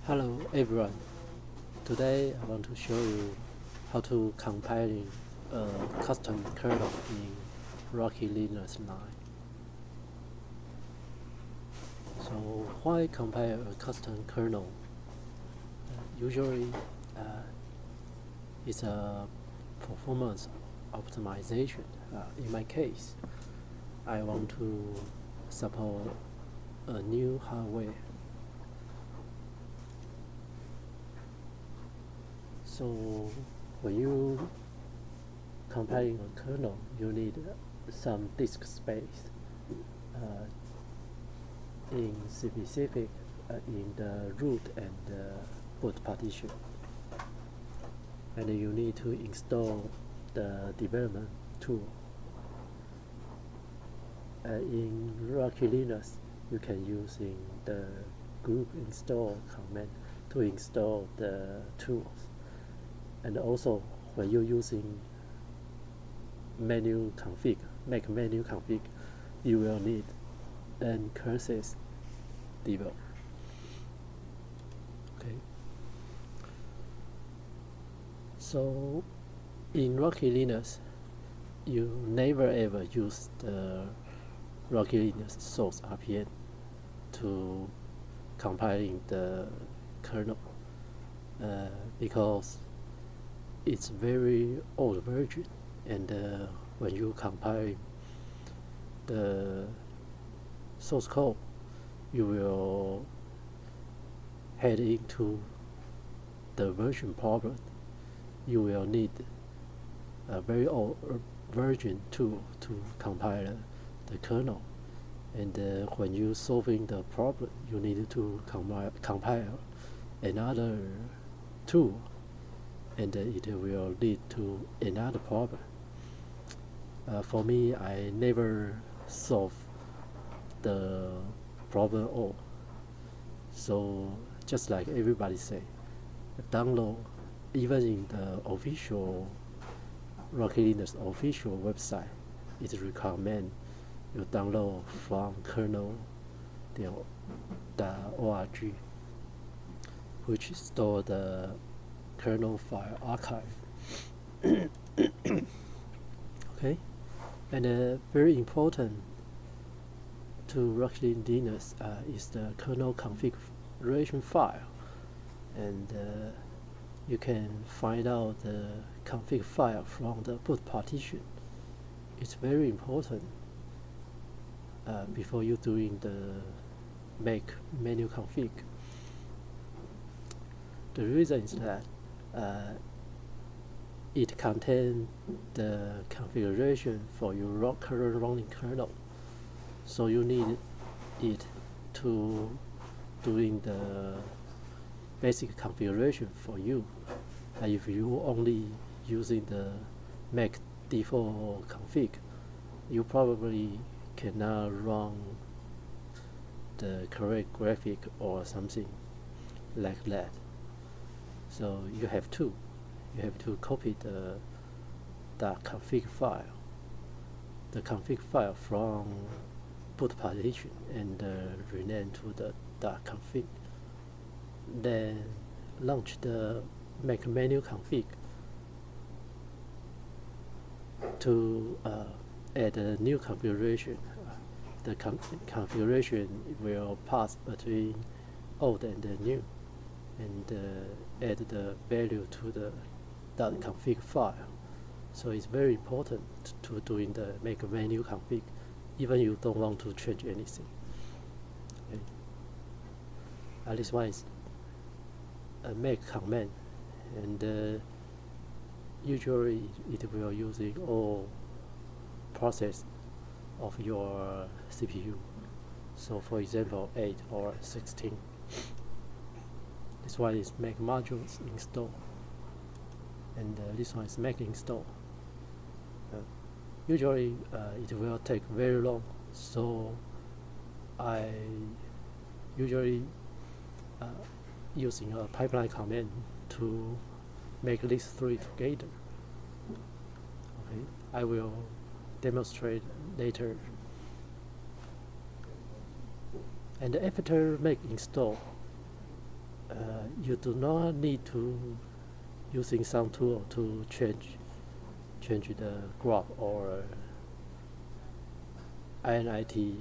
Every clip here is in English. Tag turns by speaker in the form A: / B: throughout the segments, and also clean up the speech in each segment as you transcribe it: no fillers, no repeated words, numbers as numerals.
A: Hello everyone. Today I want to show you how to compiling a custom kernel in Rocky Linux 9. So why compile a custom kernel? Usually it's a performance optimization. In my case, I want to support a new hardware. So when you compiling a kernel, you need some disk space. In specific, in the root and the boot partition, and you need to install the development tool. In Rocky Linux, you can use in the group install command to install the tools. And also, when you're using menuconfig, make menuconfig, you will need an curses devel. Okay. So in Rocky Linux, you never ever use the Rocky Linux source RPM to compiling the kernel because it's very old version, and when you compile the source code, you will head into the version problem. You will need a very old version tool to compile the kernel, and when you solving the problem, you need to compile another tool, and it will lead to another problem. For me, I never solve the problem all. So just like everybody say, download, even in the official Rocky Linux official website, it recommend you download from kernel.org, which store the kernel file archive. Okay, and very important to Rocky Linux is the kernel configuration file, and you can find out the config file from the boot partition. It's very important before you doing the make menuconfig. The reason is that it contains the configuration for your current running kernel, so you need it to doing the basic configuration for you. If you only using the Mac default config, you probably cannot run the correct graphic or something like that. So you have to copy the config file from boot partition, and rename to the .config. Then launch the make menuconfig to add a new configuration. The configuration will pass between old and the new, and add the value to the .config file. So it's very important to doing the make menuconfig, even you don't want to change anything. Okay. This one is a make command, and usually it will using all process of your CPU. So for example, 8 or 16. This one is make modules install, and this one is make install. Usually it will take very long, so I usually using a pipeline command to make these three together. Okay, I will demonstrate later. And after make install, you do not need to using some tool to change the graph or INIT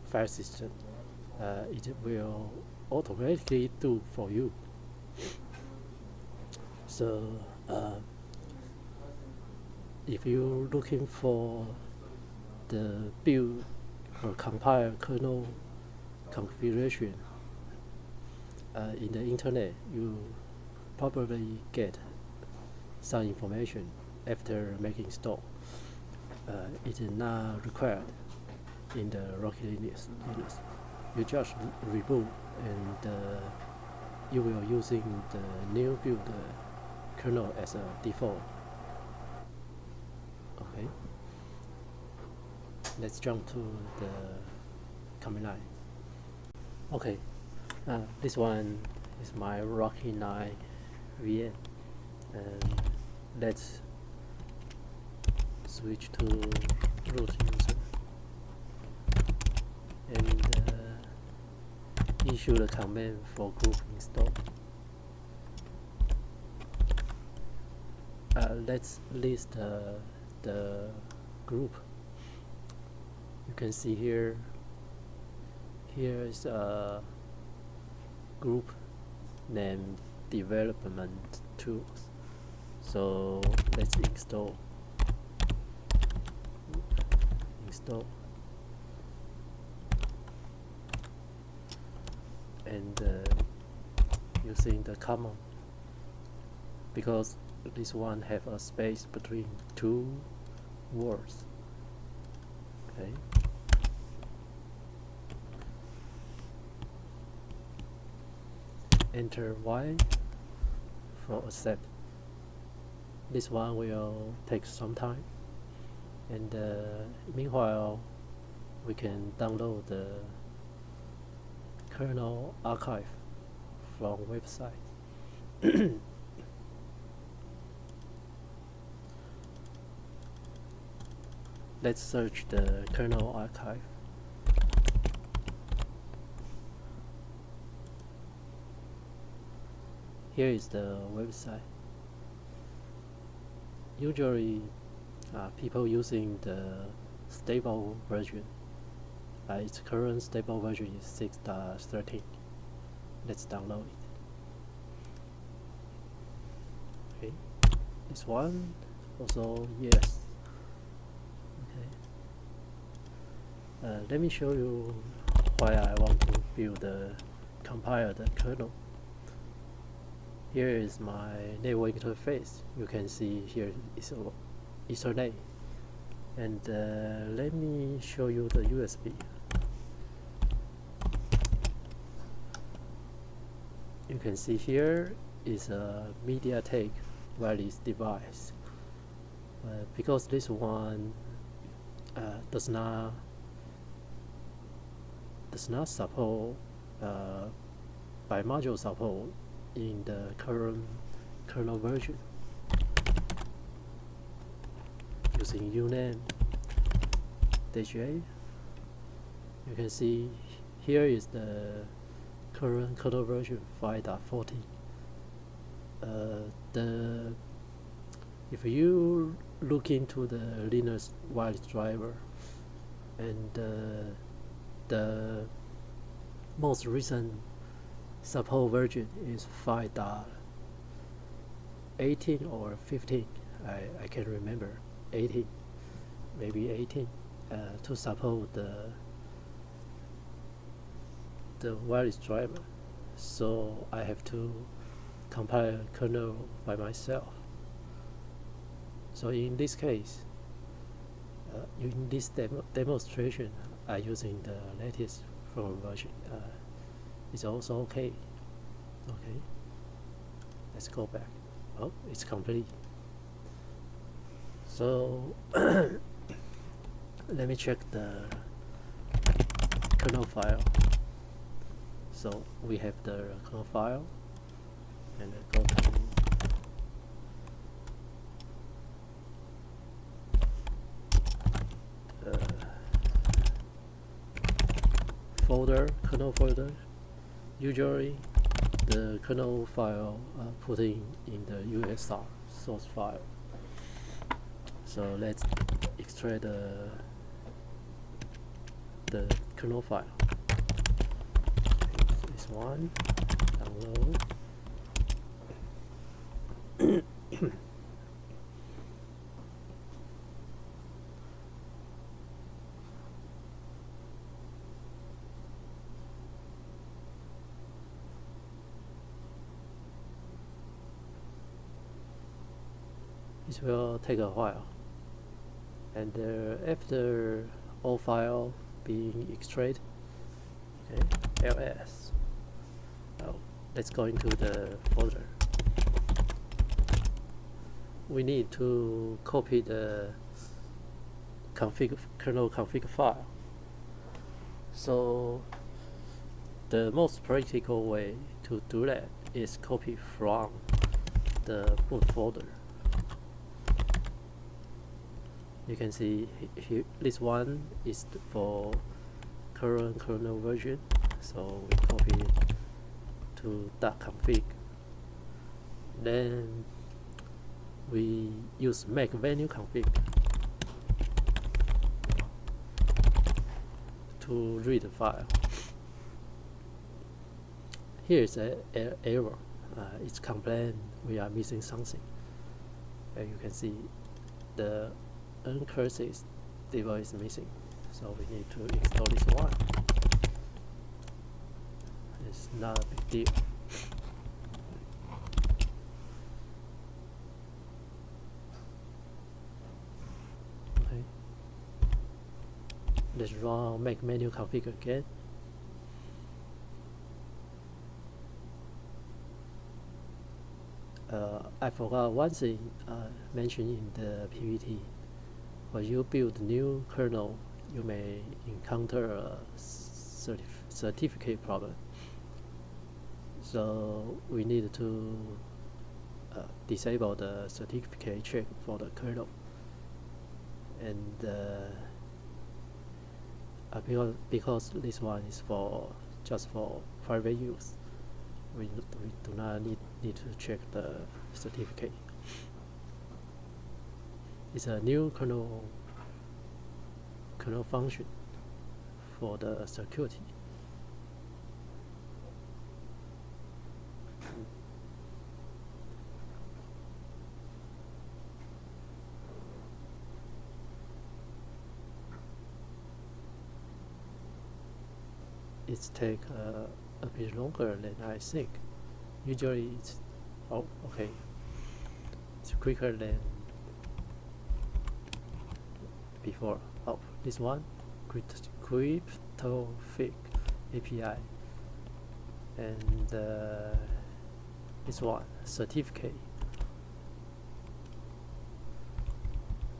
A: file system. It will automatically do for you. So if you're looking for the build or compile kernel configuration in the internet, you probably get some information after making install. It is not required in the Rocky Linux. You just reboot and you will using the new build kernel as a default. Okay, let's jump to the command line. Okay, this one is my Rocky 9 VM, and let's switch to root user and issue the command for group install. Let's list the group. You can see here is a group named development tools. So let's install and using the command, because this one have a space between two words. Okay, enter Y for accept. This one will take some time, and meanwhile we can download the kernel archive from website. Let's search the kernel archive. Here is the website. Usually people using the stable version. Its current stable version is 6.13. Let's download it. Okay, this one also yes. Okay, let me show you why I want to build the compiled kernel. Here is my network interface. You can see here is Ethernet, and let me show you the USB. You can see here is a MediaTek wireless device. Because this one does not support by module support in the current kernel version. Using uname -a, you can see here is the current kernel version 5.14. If you look into the Linux wireless driver, and the most recent support version is 5.18 or 15. I can't remember. 18, maybe 18, to support the wireless driver. So I have to compile kernel by myself. So in this case, in this demonstration, I'm using the latest version. It's also okay. Okay, let's go back. Oh, it's complete. So let me check the kernel file. So we have the kernel file, and go to folder, kernel folder. usually the kernel file putting in the USR source file. So let's extract the kernel file. This one, download. This will take a while, and after all file being extracted, okay, ls. Oh, let's go into the folder. We need to copy the kernel config file. So the most practical way to do that is copy from the boot folder. You can see here, this one is for current kernel version, so we copy it to .config. Then we use make menuconfig to read the file. Here is an error. It's complaint we are missing something. You can see the uncursed device is missing, so we need to install this one. It's not a big deal. Okay, let's run make menuconfig again. I forgot one thing mentioned in the PPT. When you build new kernel, you may encounter a certificate problem. So we need to disable the certificate check for the kernel. And because this one is just for private use, we do not need to check the certificate. It's a new kernel function for the security. It's take a bit longer than I think. Usually it's it's quicker than before. This one, cryptofig API, and this one, certificate.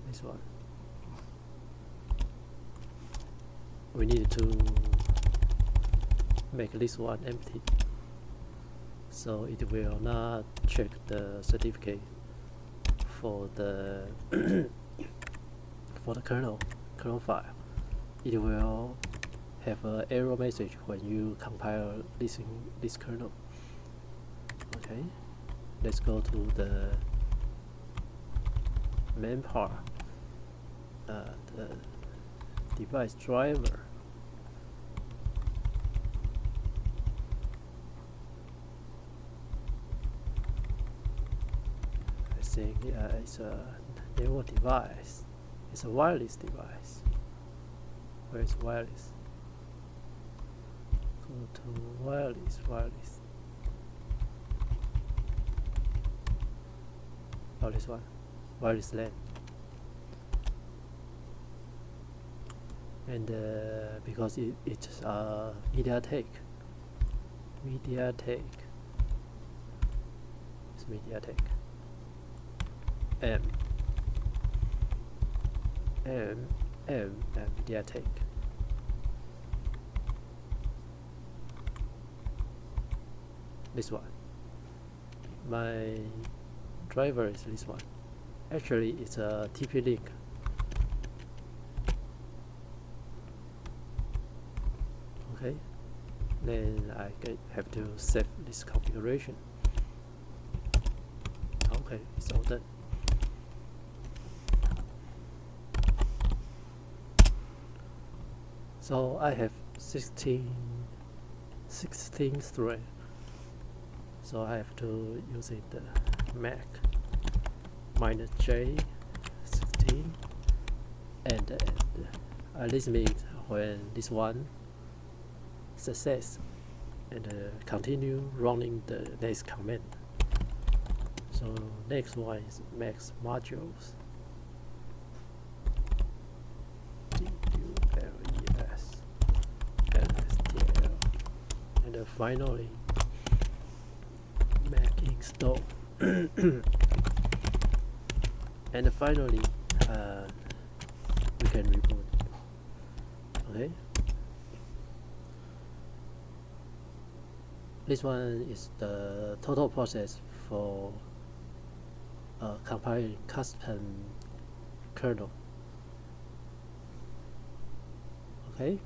A: This one, we need to make this one empty, so it will not check the certificate for the for the kernel file. It will have an error message when you compile this kernel. Okay, let's go to the main part, the device driver. I think it's a network device. It's a wireless device. Where is wireless? Go to wireless. Oh, this one, wireless LAN. And because it's MediaTek. It's MediaTek. MediaTek. This one. My driver is this one. Actually, it's a TP-Link. Okay, then I have to save this configuration. Okay, it's all done. So I have 16 threads. So I have to use the Mac -J 16 and this means when this one success and continue running the next command. So next one is max modules DULES LSTL, and finally Mac install and finally we can reboot. Okay, this one is the total process for compiling custom kernel. Okay,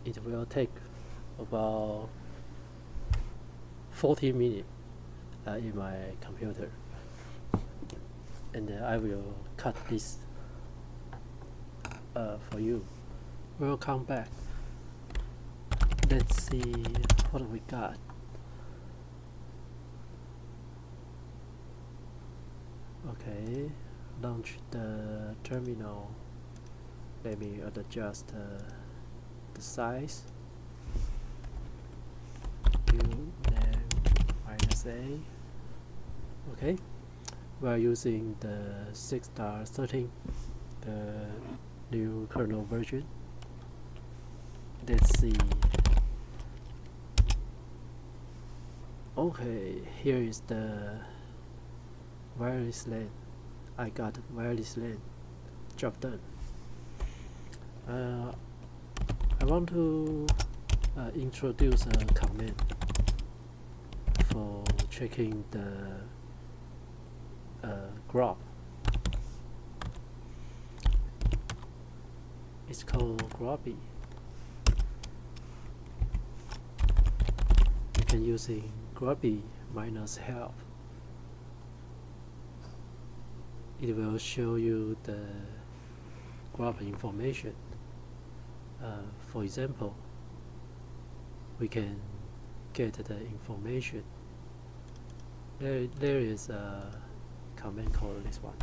A: it will take about 40 minutes in my computer, and I will cut this for you. We'll come back. Let's see what we got. Okay, launch the terminal. Let me adjust the size. Name -A. Okay, we are using the 6.13, the new kernel version. Let's see. Okay, here is the wireless LAN. I got wireless LAN job done. I want to introduce a command for checking the graph. It's called graphy. You can use graphy -help. It will show you the graph information. For example, we can get the information. There is a command called this one.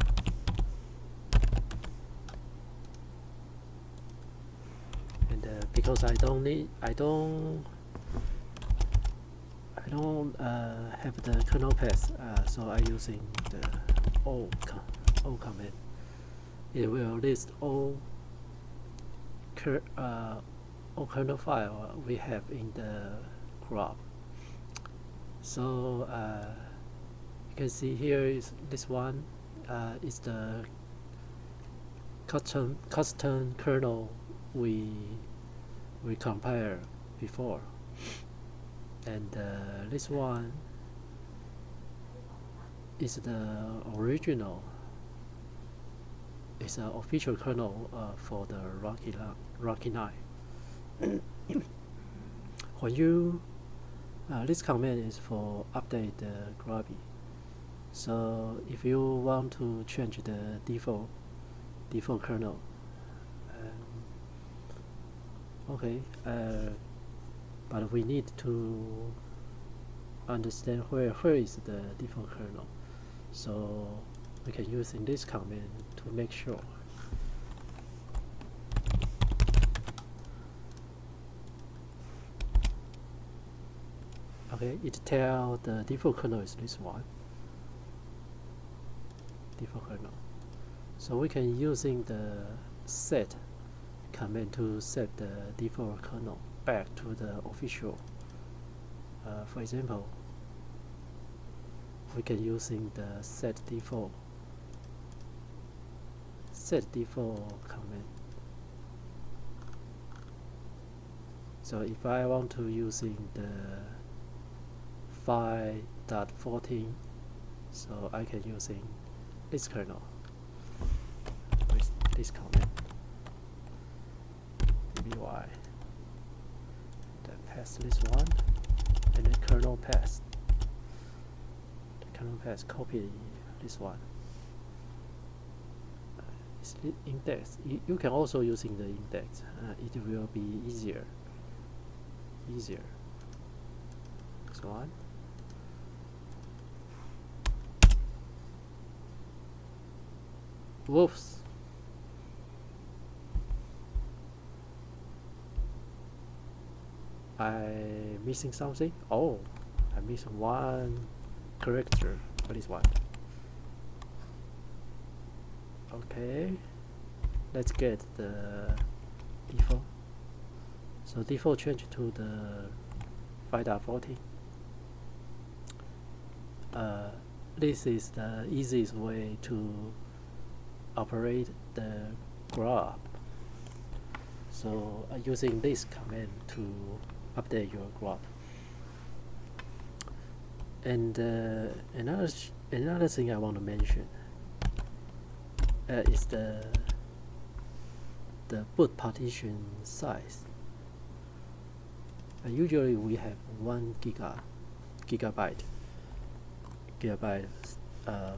A: And because I don't have the kernel path, so I'm using the O command. It will list all kernel file we have in the graph. So you can see here is this one is the custom kernel we compare before, and this one is the original. It's an official kernel for the Rocky 9. When you this command is for update the graphy. So if you want to change the default kernel, okay, but we need to understand where is the default kernel. So we can use in this command to make sure. Okay, it tells the default kernel is this one. Default kernel. So we can using the set command to set the default kernel back to the official. For example, we can using the set default command. So if I want to using the 5.14, so I can using this kernel with this command. GUI. Then pass this one, and then kernel pass. The kernel pass copy this one. It's index. You can also using the index. It will be easier. Next one. Whoops. I missing something. Oh, I missing one character. What is one? Okay, let's get the default. So default change to the 5.14. This is the easiest way to operate the graph. So using this command to update your graph. And another thing I want to mention is the boot partition size. Usually we have 1 gigabyte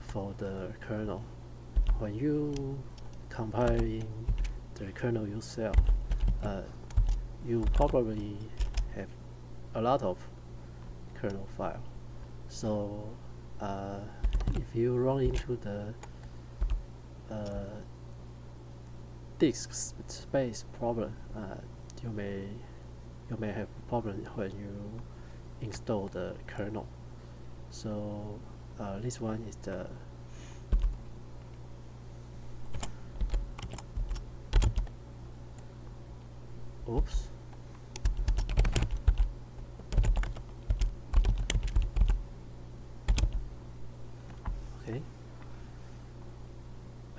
A: for the kernel. When you compiling the kernel yourself, you probably have a lot of kernel file. So if you run into the disk space problem, you may have a problem when you install the kernel. So this one is the oops. Okay.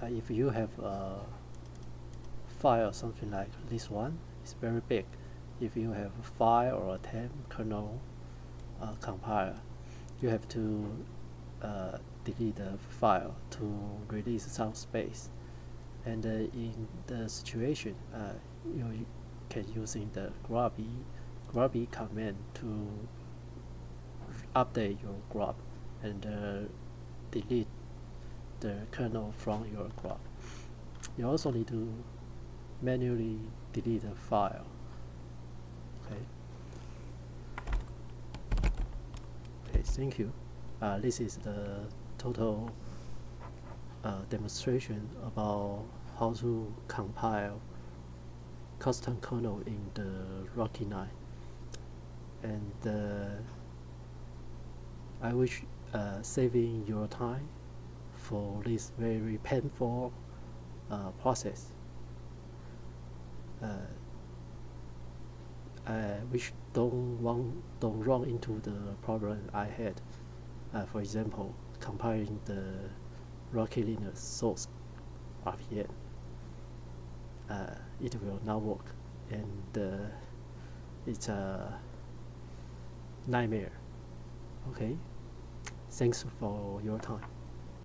A: If you have a file something like this one, it's very big. If you have 5 or 10 kernel compiler, you have to delete the file to release some space. And in the situation, you can using the grabby command to update your grab and delete the kernel from your grab. You also need to manually delete the file. Okay, thank you. This is the total demonstration about how to compile custom kernel in the Rocky 9. And I wish saving your time for this very painful process. I wish don't run into the problem I had. For example, compiling the Rocky Linux source RPM. It will not work, and it's a nightmare. Okay, thanks for your time.